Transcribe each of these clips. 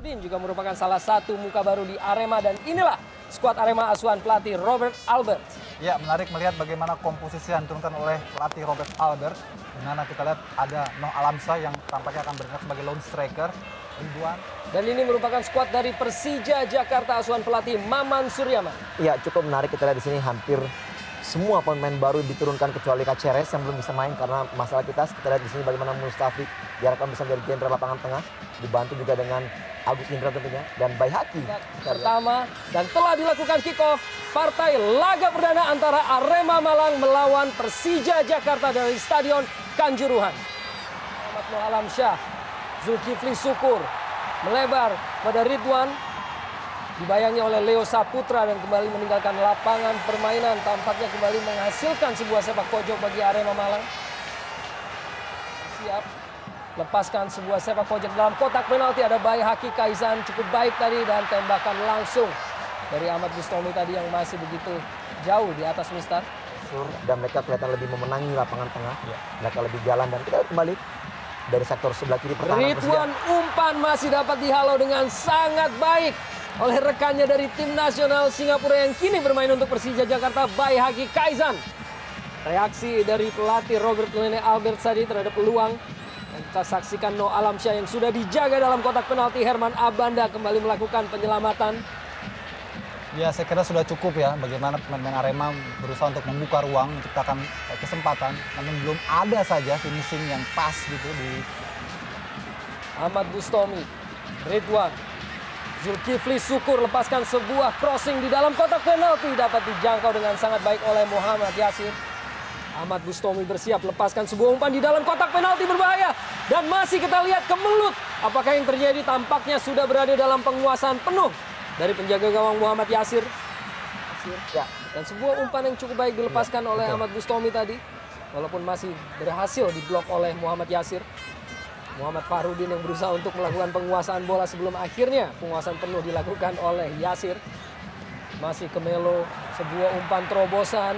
Fahrudin juga merupakan salah satu muka baru di Arema dan inilah skuad Arema asuhan pelatih Robert Albert. Ya, menarik melihat bagaimana komposisi yang diturunkan oleh pelatih Robert Albert. Di mana kita lihat ada Noh Alamsyah yang tampaknya akan bertindak sebagai lone striker. Ridwan. Dan ini merupakan skuad dari Persija Jakarta asuhan pelatih Maman Suryaman. Ya, cukup menarik kita lihat di sini hampir semua pemain baru diturunkan kecuali Kaceres yang belum bisa main karena masalah kita lihat di sini bagaimana Mustafik diharapkan bisa menjadi jenderal lapangan tengah, dibantu juga dengan Agus Indra tentunya dan Baihaki. Pertama dan telah dilakukan kick-off partai laga perdana antara Arema Malang melawan Persija Jakarta dari Stadion Kanjuruhan. Ahmad Noh Alamsyah, Zulkifli Syukur melebar pada Ridwan. Dibayangi oleh Leo Saputra dan kembali meninggalkan lapangan permainan. Tampaknya kembali menghasilkan sebuah sepak pojok bagi Arema Malang. Siap. Lepaskan sebuah sepak pojok dalam kotak penalti. Ada Baihaki Kaizan cukup baik tadi dan tembakan langsung dari Ahmad Bustomi tadi yang masih begitu jauh di atas Mister. Dan mereka kelihatan lebih memenangi lapangan tengah. Mereka lebih jalan dan kita kembali dari sektor sebelah kiri pertahanan. Ridwan umpan masih dapat dihalau dengan sangat baik oleh rekannya dari tim nasional Singapura yang kini bermain untuk Persija Jakarta, Baihaki Kaizan. Reaksi dari pelatih Robert Albert tadi terhadap peluang. Dan kita saksikan Noh Alamsyah yang sudah dijaga dalam kotak penalti. Herman Abanda kembali melakukan penyelamatan. Ya, saya kira sudah cukup ya bagaimana pemain-pemain Arema berusaha untuk membuka ruang, menciptakan kesempatan. Namun belum ada saja finishing yang pas gitu di Ahmad Bustomi, Ridwan, Zulkifli Syukur lepaskan sebuah crossing di dalam kotak penalti. Dapat dijangkau dengan sangat baik oleh Muhammad Yasir. Ahmad Bustomi bersiap lepaskan sebuah umpan di dalam kotak penalti berbahaya. Dan masih kita lihat kemelut. Apakah yang terjadi? Tampaknya sudah berada dalam penguasaan penuh dari penjaga gawang Muhammad Yasir. Ya. Dan sebuah umpan yang cukup baik dilepaskan oleh Ahmad Bustomi tadi. Walaupun masih berhasil diblok oleh Muhammad Yasir. Muhammad Fahrudin yang berusaha untuk melakukan penguasaan bola sebelum akhirnya penguasaan penuh dilakukan oleh Yasir. Masih ke Melo, sebuah umpan terobosan.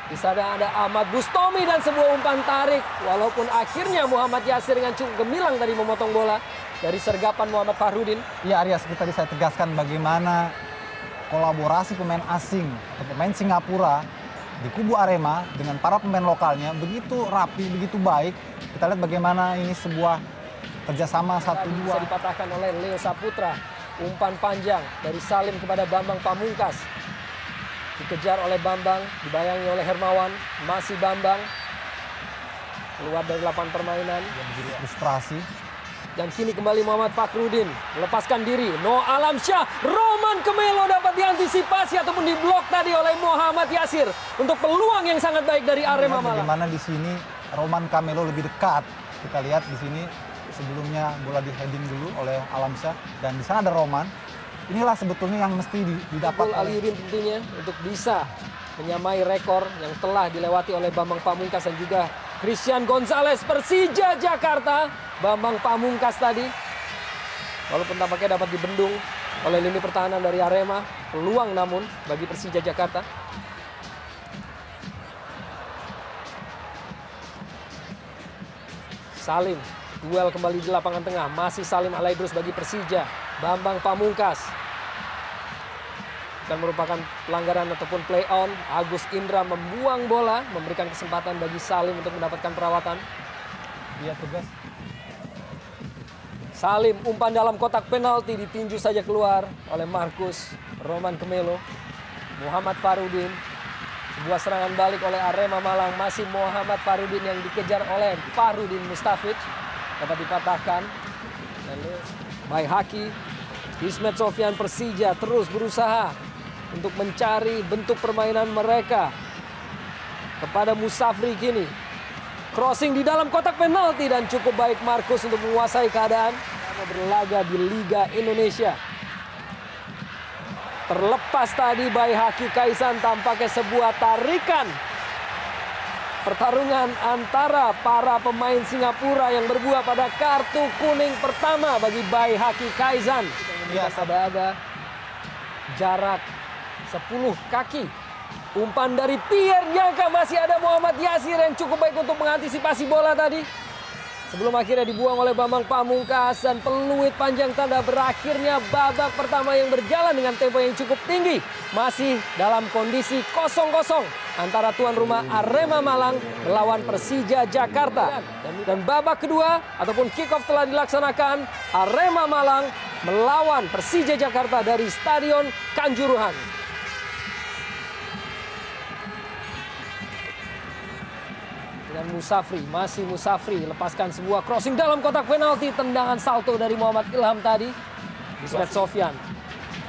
Di sana ada Ahmad Bustomi dan sebuah umpan tarik. Walaupun akhirnya Muhammad Yasir dengan cukup gemilang tadi memotong bola dari sergapan Muhammad Fahrudin. Ya, Arya, seperti tadi saya tegaskan bagaimana kolaborasi pemain asing atau pemain Singapura di kubu Arema dengan para pemain lokalnya begitu rapi, begitu baik. Kita lihat bagaimana ini sebuah kerjasama 1-2. Bisa dipatahkan oleh Leo Saputra. Umpan panjang dari Salim kepada Bambang Pamungkas. Dikejar oleh Bambang, dibayangi oleh Hermawan. Masih Bambang. Keluar dari lapangan permainan. Menjadi frustrasi. Dan kini kembali Muhammad Fahrudin. Melepaskan diri. Noh Alamsyah. Roman Kemelo dapat diantisipasi ataupun diblok tadi oleh Muhammad Yasir. Untuk peluang yang sangat baik dari Arema Malang. Bagaimana di sini Roman Kamelo lebih dekat. Kita lihat di sini sebelumnya bola di heading dulu oleh Alamsyah dan di sana ada Roman. Inilah sebetulnya yang mesti didapat Alirin tentunya untuk bisa menyamai rekor yang telah dilewati oleh Bambang Pamungkas dan juga Christian Gonzalez Persija Jakarta. Bambang Pamungkas tadi walaupun tampaknya dapat dibendung oleh lini pertahanan dari Arema, peluang namun bagi Persija Jakarta. Salim, duel kembali di lapangan tengah. Masih Salim Alaidrus bagi Persija. Bambang Pamungkas. Dan merupakan pelanggaran ataupun play on. Agus Indra membuang bola. Memberikan kesempatan bagi Salim untuk mendapatkan perawatan. Iya, tugas. Salim umpan dalam kotak penalti ditinju saja keluar oleh Markus Roman Kemelo. Muhammad Fahrudin. Sebuah serangan balik oleh Arema Malang. Masih Muhammad Fahrudin yang dikejar oleh Fahrudin Mustafid. Dapat dipatahkan. Lalu Baihaki. Ismet Sofyan Persija terus berusaha untuk mencari bentuk permainan mereka. Kepada Musafri kini. Crossing di dalam kotak penalti dan cukup baik Markus untuk menguasai keadaan. Berlaga di Liga Indonesia. Terlepas tadi Baihaki Kaizan tampaknya sebuah tarikan. Pertarungan antara para pemain Singapura yang berbuah pada kartu kuning pertama bagi Baihaki Kaizan. Biasa aba-aba. Jarak 10 kaki. Umpan dari Pierre Nyangka, masih ada Muhammad Yasir yang cukup baik untuk mengantisipasi bola tadi. Sebelum akhirnya dibuang oleh Bambang Pamungkas dan peluit panjang tanda berakhirnya babak pertama yang berjalan dengan tempo yang cukup tinggi. Masih dalam kondisi 0-0 antara tuan rumah Arema Malang melawan Persija Jakarta. Dan babak kedua ataupun kick-off telah dilaksanakan. Arema Malang melawan Persija Jakarta dari Stadion Kanjuruhan. Dan Musafri, masih Musafri lepaskan sebuah crossing dalam kotak penalti. Tendangan salto dari Muhammad Ilham tadi. Ismet Sofyan.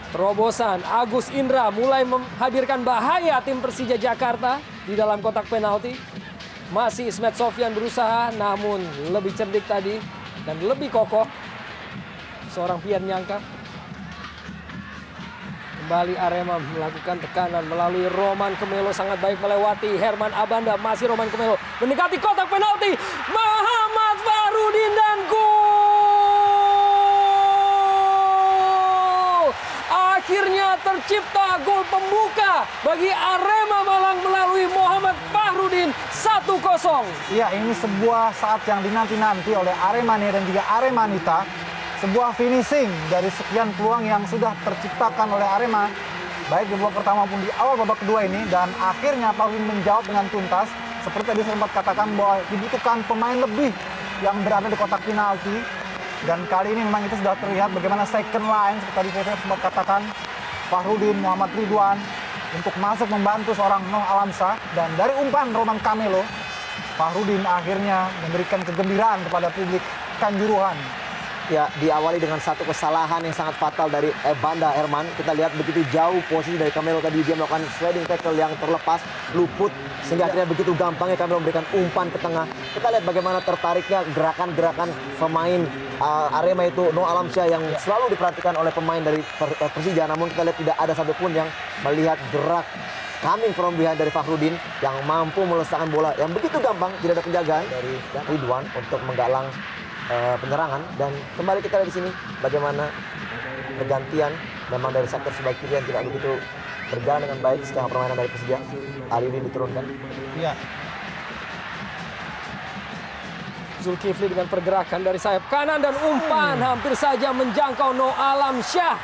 Terobosan Agus Indra mulai menghadirkan bahaya tim Persija Jakarta di dalam kotak penalti. Masih Ismet Sofyan berusaha namun lebih cerdik tadi dan lebih kokoh. Seorang Pian Nyangka. Kembali Arema melakukan tekanan melalui Roman Kemelo, sangat baik melewati Herman Abanda. Masih Roman Kemelo mendekati kotak penalti. Muhammad Fahrudin dan gol! Akhirnya tercipta gol pembuka bagi Arema Malang melalui Muhammad Fahrudin 1-0. Ya, ini sebuah saat yang dinanti-nanti oleh Aremania dan juga Aremanita. Sebuah finishing dari sekian peluang yang sudah terciptakan oleh Arema, baik di babak pertama maupun di awal babak kedua ini, dan akhirnya Fahrudin menjawab dengan tuntas. Seperti tadi sempat katakan bahwa dibutuhkan pemain lebih yang berada di kotak penalti, dan kali ini memang itu sudah terlihat bagaimana second line seperti tadi saya sempat katakan, Fahrudin, Muhammad Ridwan untuk masuk membantu seorang Noh Alamsyah, dan dari umpan Roman Kamelo, Fahrudin akhirnya memberikan kegembiraan kepada publik Kanjuruhan. Ya, diawali dengan satu kesalahan yang sangat fatal dari Banda Herman. Kita lihat begitu jauh posisi dari Kamelo tadi, dia melakukan sliding tackle yang terlepas, luput, sehingga akhirnya begitu gampangnya Kamelo memberikan umpan ke tengah. Kita lihat bagaimana tertariknya gerakan-gerakan pemain Arema itu, Noh Alamsyah yang selalu diperhatikan oleh pemain dari Persija. Namun kita lihat tidak ada satupun yang melihat gerak coming from behind dari Fahrudin yang mampu melesakkan bola yang begitu gampang, tidak ada penjagaan dari Ridwan untuk menggalang penyerangan. Dan kembali kita lihat di sini bagaimana pergantian memang dari sektor sebelah kiri yang tidak begitu berjalan dengan baik secara permainan dari Persija. Aliudin diturunkan. Iya. Zulkifli dengan pergerakan dari sayap kanan dan umpan hampir saja menjangkau Noh Alamsyah.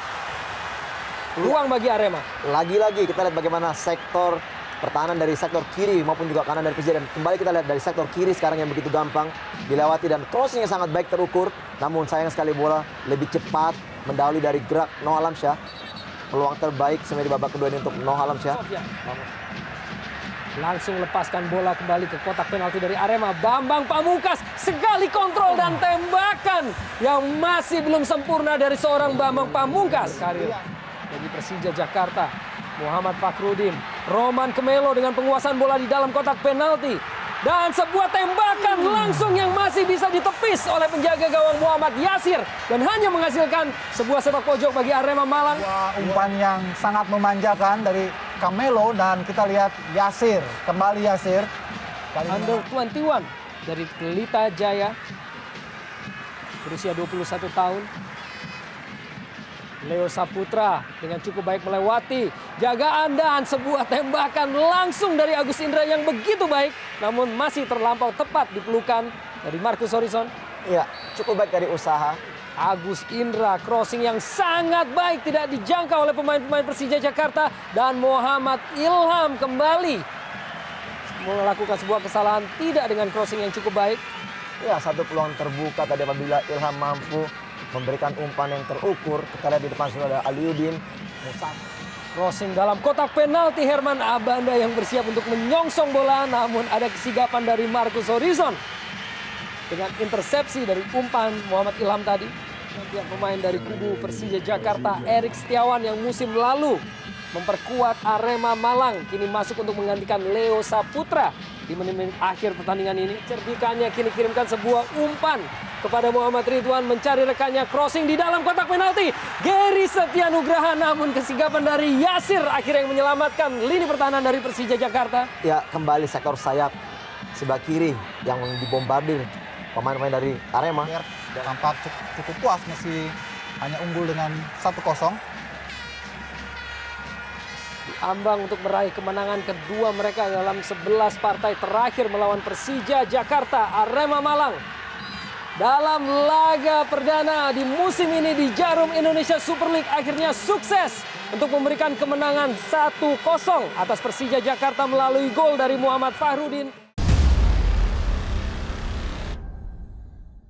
Peluang bagi Arema. Lagi-lagi kita lihat bagaimana sektor pertahanan dari sektor kiri maupun juga kanan dari Persija. Dan kembali kita lihat dari sektor kiri sekarang yang begitu gampang dilewati dan crossing yang sangat baik terukur. Namun sayang sekali bola lebih cepat mendahului dari gerak Noh Alamsyah. Peluang terbaik sebenarnya di babak kedua ini untuk Noh Alamsyah. Langsung lepaskan bola kembali ke kotak penalti dari Arema. Bambang Pamungkas sekali kontrol dan tembakan yang masih belum sempurna dari seorang Bambang Pamungkas. Karir bagi Persija Jakarta. Muhammad Fahrudin, Roman Kemelo dengan penguasaan bola di dalam kotak penalti. Dan sebuah tembakan langsung yang masih bisa ditepis oleh penjaga gawang Muhammad Yasir. Dan hanya menghasilkan sebuah sepak pojok bagi Arema Malang. Umpan yang sangat memanjakan dari Kamelo, dan kita lihat Yasir, kembali Yasir. Under 21 dari Pelita Jaya. Berusia 21 tahun. Leo Saputra dengan cukup baik melewati jagaan dan sebuah tembakan langsung dari Agus Indra yang begitu baik. Namun masih terlampau tepat di pelukan dari Marcus Horizon. Ya, cukup baik dari usaha. Agus Indra crossing yang sangat baik, tidak dijangkau oleh pemain-pemain Persija Jakarta. Dan Muhammad Ilham kembali melakukan sebuah kesalahan tidak dengan crossing yang cukup baik. Ya, satu peluang terbuka tadi apabila Ilham mampu memberikan umpan yang terukur. Kita lihat di depan sudah ada Aliudin. Crossing dalam kotak penalti, Herman Abanda yang bersiap untuk menyongsong bola. Namun ada kesigapan dari Marcus Horizon. Dengan intersepsi dari umpan Muhammad Ilham tadi. Yang pemain dari kubu Persija Jakarta, Erik Setiawan yang musim lalu memperkuat Arema Malang. Kini masuk untuk menggantikan Leo Saputra di menit-menit akhir pertandingan ini. Cerdikannya kini kirimkan sebuah umpan kepada Muhammad Ridwan, mencari rekannya, crossing di dalam kotak penalti. Gary Setianugraha, namun kesigapan dari Yasir akhirnya yang menyelamatkan lini pertahanan dari Persija Jakarta. Ya, kembali sektor sayap sebelah kiri yang dibombardir pemain-pemain dari Arema. Tampak cukup puas, masih hanya unggul dengan 1-0. Ambang untuk meraih kemenangan kedua mereka dalam 11 partai terakhir melawan Persija Jakarta. Arema Malang dalam laga perdana di musim ini di Jarum Indonesia Super League akhirnya sukses untuk memberikan kemenangan 1-0 atas Persija Jakarta melalui gol dari Muhammad Fahrudin.